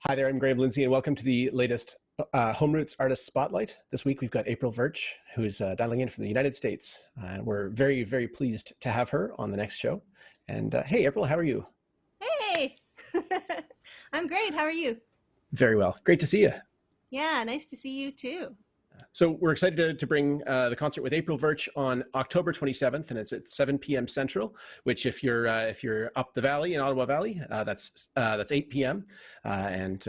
Hi there, I'm Graham Lindsey, and welcome to the latest Home Roots Artist Spotlight. This week we've got April Verch, who's dialing in from the United States. And we're very, very pleased to have her on the next show. And hey, April, how are you? Hey, I'm great. How are you? Very well. Great to see you. Yeah, nice to see you too. So we're excited to bring the concert with April Verch on October 27th, and it's at 7 p.m. Central. Which, if you're up the valley in Ottawa Valley, that's 8 p.m. And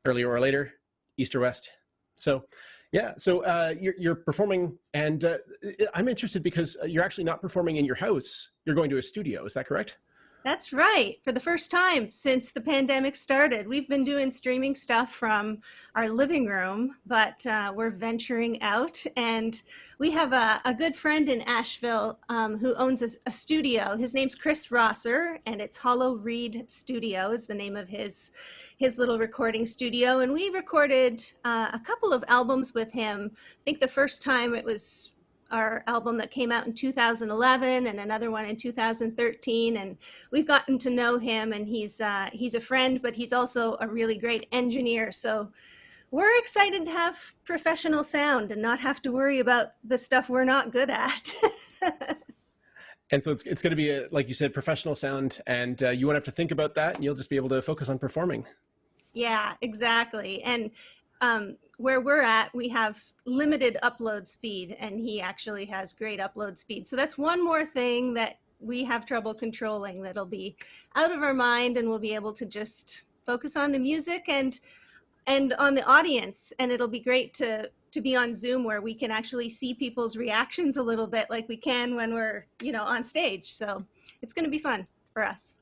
earlier or later, east or west. So, yeah. So you're performing, and I'm interested because you're actually not performing in your house. You're going to a studio. Is that correct? That's right. For the first time since the pandemic started, we've been doing streaming stuff from our living room, but we're venturing out. And we have a good friend in Asheville who owns a studio. His name's Chris Rosser, and it's Hollow Reed Studio is the name of his little recording studio. And we recorded a couple of albums with him. I think the first time it was our album that came out in 2011 and another one in 2013, and we've gotten to know him, and he's a friend, but he's also a really great engineer. So we're excited to have professional sound and not have to worry about the stuff we're not good at. And so it's going to be, like you said, professional sound, and you won't have to think about that, and you'll just be able to focus on performing. Yeah, exactly. And where we're at, we have limited upload speed, and he actually has great upload speed. So that's one more thing that we have trouble controlling that'll be out of our mind, and we'll be able to just focus on the music and on the audience. And it'll be great to be on Zoom where we can actually see people's reactions a little bit like we can when we're, on stage. So it's going to be fun for us.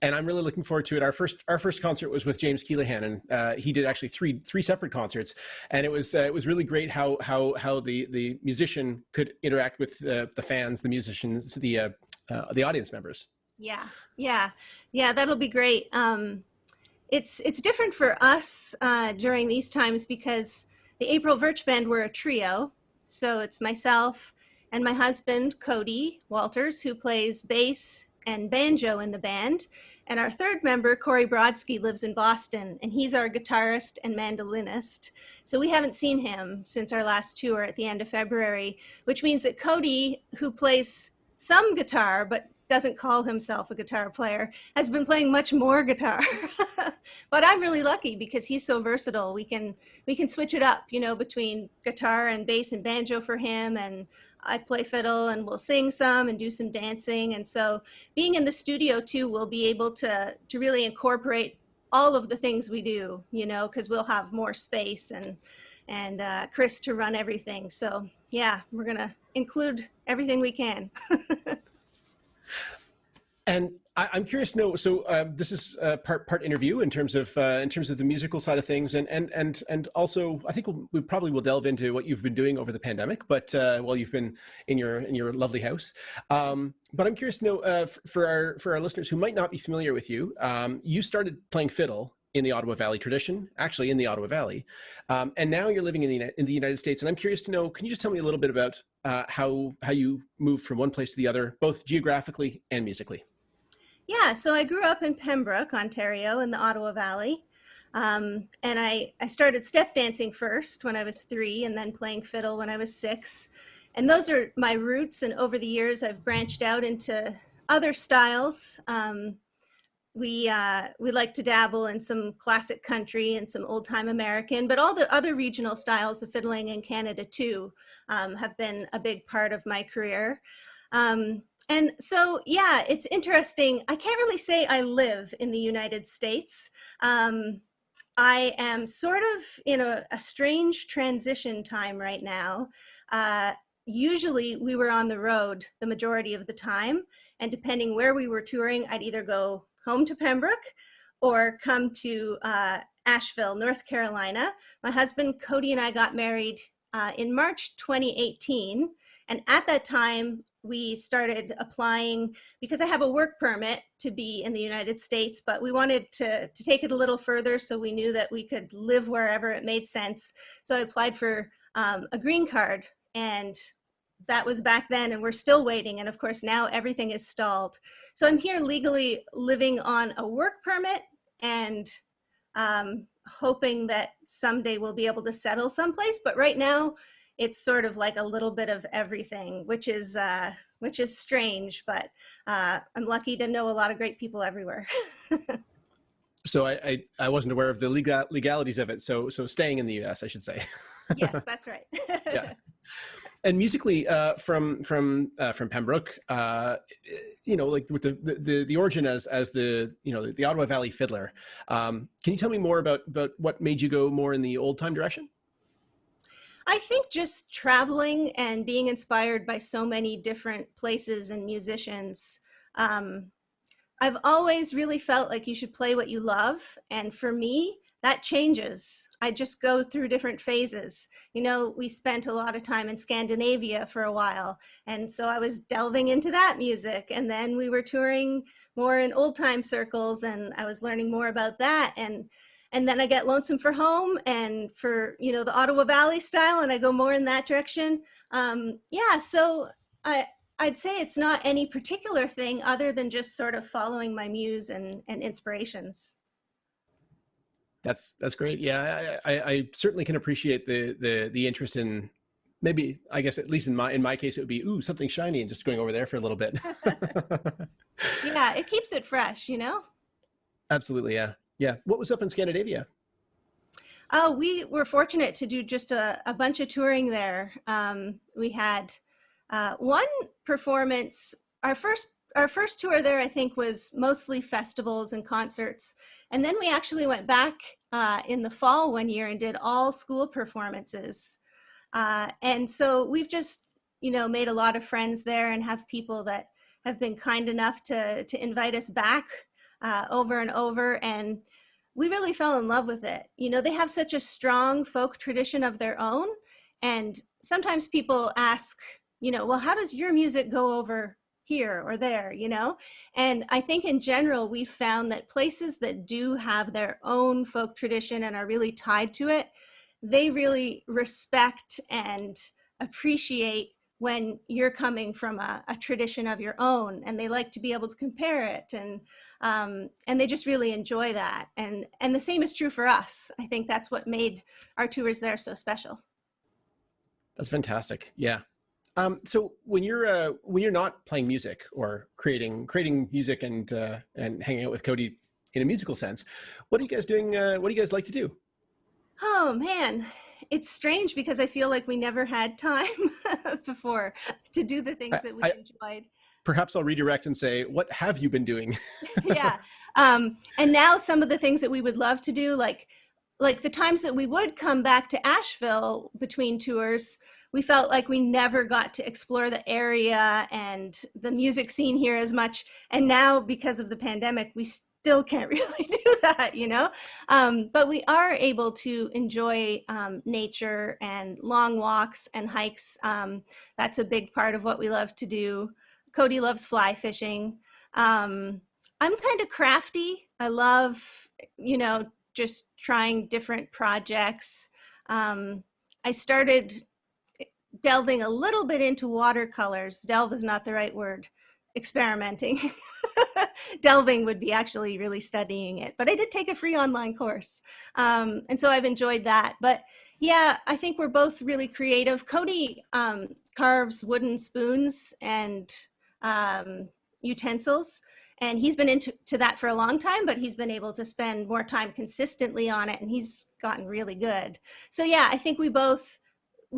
And I'm really looking forward to it. Our first concert was with James Keelahan, and he did actually three separate concerts, and it was really great how the musician could interact with the fans, the musicians, the audience members. Yeah, yeah, yeah. That'll be great. It's different for us during these times because the April Verch Band, we're a trio. So it's myself and my husband, Cody Walters, who plays bass and banjo in the band. And our third member, Corey Brodsky, lives in Boston, and he's our guitarist and mandolinist. So we haven't seen him since our last tour at the end of February, which means that Cody, who plays some guitar but doesn't call himself a guitar player, has been playing much more guitar. But I'm really lucky because he's so versatile. We can switch it up, between guitar and bass and banjo for him, and I play fiddle, and we'll sing some and do some dancing. And so being in the studio too, we'll be able to really incorporate all of the things we do, because we'll have more space and Chris to run everything. So yeah, we're gonna include everything we can. And I'm curious to know. So this is part interview in terms of the musical side of things, and also I think we probably will delve into what you've been doing over the pandemic. But while you've been in your lovely house, but I'm curious to know for our listeners who might not be familiar with you, you started playing fiddle in the Ottawa Valley tradition, actually in the Ottawa Valley, and now you're living in the United States. And I'm curious to know, can you just tell me a little bit about how you moved from one place to the other, both geographically and musically? Yeah, so I grew up in Pembroke, Ontario, in the Ottawa Valley. And I started step dancing first when I was 3, and then playing fiddle when I was 6. And those are my roots. And over the years, I've branched out into other styles. We like to dabble in some classic country and some old time American, but all the other regional styles of fiddling in Canada too have been a big part of my career. And so, yeah, it's interesting. I can't really say I live in the United States. I am sort of in a strange transition time right now. Usually we were on the road the majority of the time, and depending where we were touring, I'd either go home to Pembroke or come to Asheville, North Carolina. My husband, Cody, and I got married in March 2018. And at that time, we started applying because I have a work permit to be in the United States, but we wanted to take it a little further so we knew that we could live wherever it made sense. So I applied for a green card, and that was back then, and we're still waiting. And of course, now everything is stalled. So I'm here legally living on a work permit, and hoping that someday we'll be able to settle someplace. But right now, it's sort of like a little bit of everything, which is strange. But I'm lucky to know a lot of great people everywhere. So I wasn't aware of the legalities of it. So staying in the U.S., I should say. Yes, that's right. Yeah. And musically, from Pembroke, like with the origin as the the Ottawa Valley Fiddler. Can you tell me more about what made you go more in the old time direction? I think just traveling and being inspired by so many different places and musicians. I've always really felt like you should play what you love. And for me, that changes. I just go through different phases. We spent a lot of time in Scandinavia for a while. And so I was delving into that music. And then we were touring more in old time circles, and I was learning more about that. And then I get lonesome for home and for, the Ottawa Valley style, and I go more in that direction. So I'd say it's not any particular thing other than just sort of following my muse and inspirations. That's great. Yeah, I certainly can appreciate the interest in, maybe, I guess, at least in my case, it would be, ooh, something shiny, and just going over there for a little bit. Yeah, it keeps it fresh. Absolutely. Yeah. Yeah. What was up in Scandinavia? We were fortunate to do just a bunch of touring there. We had one performance. Our first tour there, I think, was mostly festivals and concerts. And then we actually went back in the fall one year and did all school performances. And so we've just, made a lot of friends there and have people that have been kind enough to invite us back over and over. And we really fell in love with it. They have such a strong folk tradition of their own. And sometimes people ask, well, how does your music go over here or there, And I think in general, we've found that places that do have their own folk tradition and are really tied to it, they really respect and appreciate when you're coming from a tradition of your own, and they like to be able to compare it, and they just really enjoy that. And the same is true for us. I think that's what made our tours there so special. That's fantastic. Yeah. So when you're not playing music or creating music and hanging out with Cody in a musical sense, what are you guys doing? What do you guys like to do? Oh man, it's strange because I feel like we never had time before to do the things that we enjoyed. Perhaps I'll redirect and say, what have you been doing? Yeah. And now some of the things that we would love to do, like the times that we would come back to Asheville between tours, we felt like we never got to explore the area and the music scene here as much. And now, because of the pandemic, we still can't really do that, But we are able to enjoy nature and long walks and hikes. That's a big part of what we love to do. Cody loves fly fishing. I'm kind of crafty. I love, just trying different projects. I started delving a little bit into watercolors. Delve is not the right word. Experimenting. Delving would be actually really studying it. But I did take a free online course. And so I've enjoyed that. But yeah, I think we're both really creative. Cody carves wooden spoons and utensils. And he's been into that for a long time, but he's been able to spend more time consistently on it, and he's gotten really good. So yeah, I think we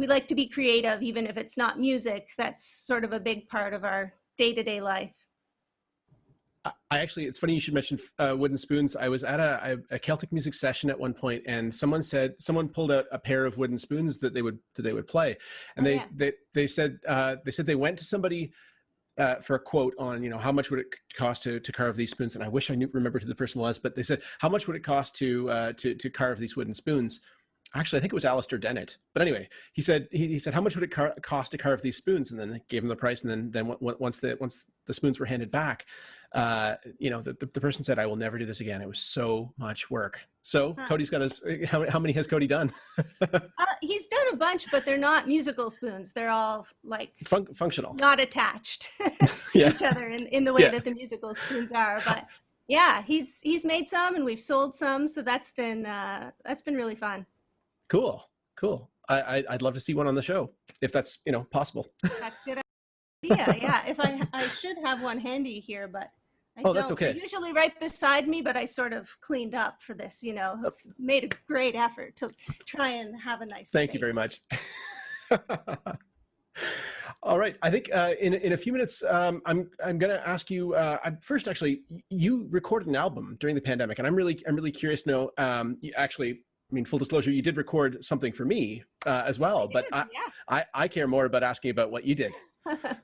like to be creative, even if it's not music. That's sort of a big part of our day-to-day life. It's funny you should mention wooden spoons. I was at a Celtic music session at one point, and someone pulled out a pair of wooden spoons that they would play, and they said they went to somebody for a quote on, how much would it cost to carve these spoons? And I wish I remembered who the person was, but they said, how much would it cost to carve these wooden spoons? Actually, I think it was Alistair Dennett. But anyway, he said, how much would it cost to carve these spoons? And then they gave him the price. And then once the spoons were handed back, the person said, I will never do this again. It was so much work. So Cody's got how many has Cody done? He's done a bunch, but they're not musical spoons. They're all like functional, not attached to each other in the way that the musical spoons are. But Yeah, he's made some and we've sold some, so that's been really fun. Cool, cool. I'd love to see one on the show if that's possible. That's a good idea. Yeah, if I should have one handy here, but I Oh, that's don't. They're okay. usually right beside me, but I sort of cleaned up for this, made a great effort to try and have a nice Thank you space. very much. All right. I think in a few minutes, I'm going to ask you. First, actually, you recorded an album during the pandemic, and I'm really curious to know. You actually, I mean, full disclosure, you did record something for me as I well, but did, I care more about asking about what you did. yeah.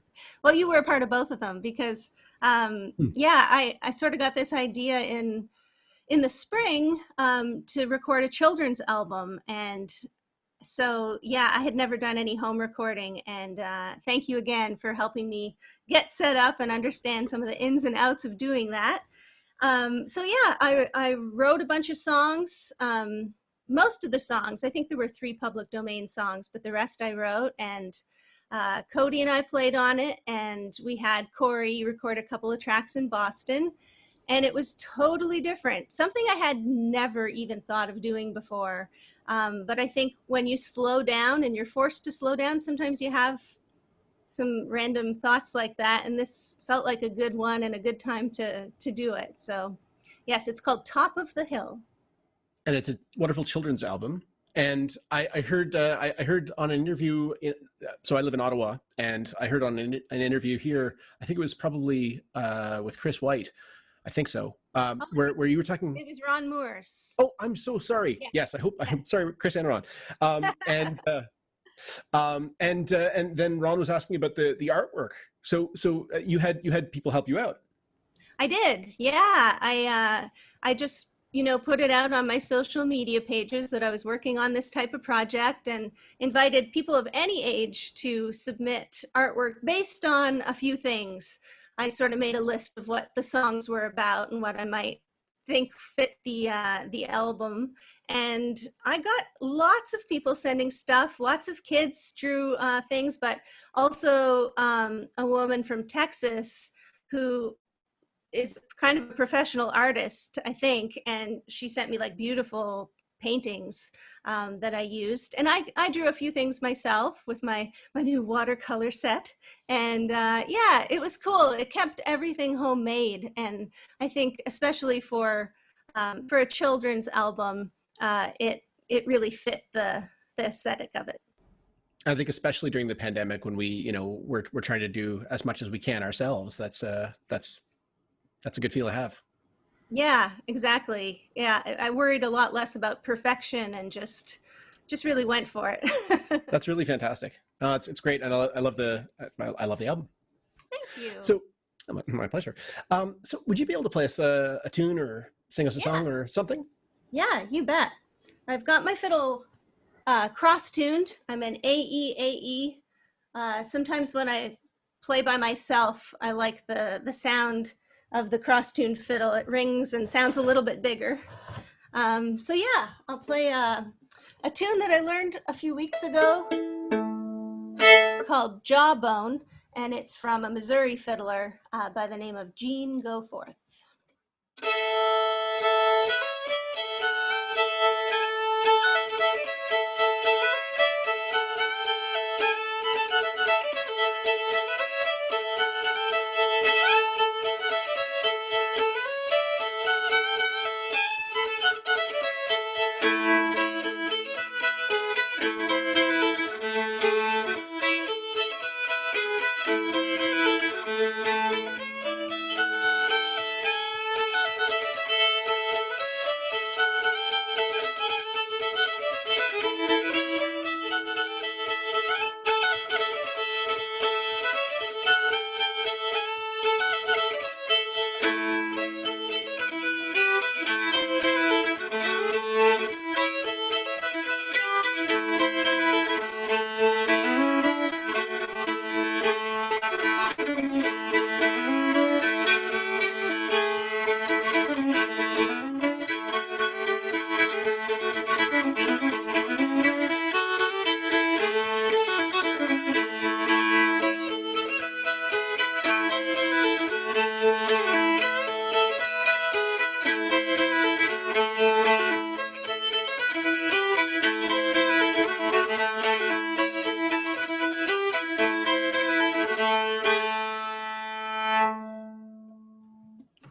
Well, you were a part of both of them because, Hmm. yeah, I sort of got this idea in the spring to record a children's album, and so yeah, I had never done any home recording, and thank you again for helping me get set up and understand some of the ins and outs of doing that. So yeah, I wrote a bunch of songs. Most of the songs, I think there were 3 public domain songs, but the rest I wrote, and Cody and I played on it, and we had Corey record a couple of tracks in Boston, and it was totally different. Something I had never even thought of doing before. But I think when you slow down and you're forced to slow down, sometimes you have some random thoughts like that. And this felt like a good one and a good time to do it. So, yes, it's called Top of the Hill. And it's a wonderful children's album. And I heard I heard on an interview. So I live in Ottawa, and I heard on an interview here. I think it was probably with Chris White. I think so. Oh, Where you were talking. it was Ron Moore's. Oh, I'm so sorry. Yeah. Yes, I hope. I'm Yes. sorry, Chris and Ron. And then Ron was asking about the artwork. So you had people help you out. I did. Yeah. I just, put it out on my social media pages that I was working on this type of project and invited people of any age to submit artwork based on a few things. I sort of made a list of what the songs were about and what I might think fit the album. And I got lots of people sending stuff. Lots of kids drew things, but also a woman from Texas who is kind of a professional artist, I think, and she sent me like beautiful paintings that I used. And I drew a few things myself with my new watercolor set. And yeah, it was cool. It kept everything homemade. And I think especially for a children's album, it really fit the aesthetic of it. I think especially during the pandemic when we're trying to do as much as we can ourselves. That's a good feel to have. Yeah, exactly. Yeah, I worried a lot less about perfection and just really went for it. That's really fantastic. It's great, and I love the album. Thank you. So, my pleasure. So, would you be able to play us a tune or sing us a Yeah, song or something? yeah, you bet. I've got my fiddle cross-tuned. I'm an AE. Sometimes when I play by myself, I like the sound of the cross-tuned fiddle. It rings and sounds a little bit bigger. So yeah, I'll play a tune that I learned a few weeks ago called Jawbone, and it's from a Missouri fiddler by the name of Gene Goforth.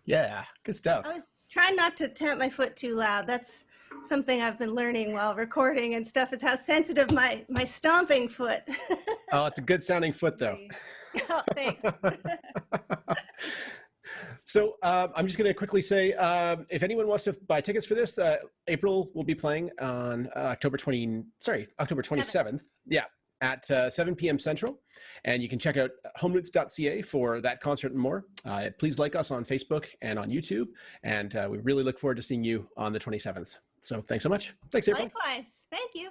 Yeah, good stuff. I was trying not to tap my foot too loud. That's something I've been learning while recording and stuff, is how sensitive my stomping foot. Oh, it's a good sounding foot though. Oh, thanks. So I'm just going to quickly say, if anyone wants to buy tickets for this, April will be playing on October 27th. Yeah, at 7 p.m. Central. And you can check out homeroots.ca for that concert and more. Please like us on Facebook and on YouTube. And we really look forward to seeing you on the 27th. So thanks so much. Thanks, April. Likewise. Thank you.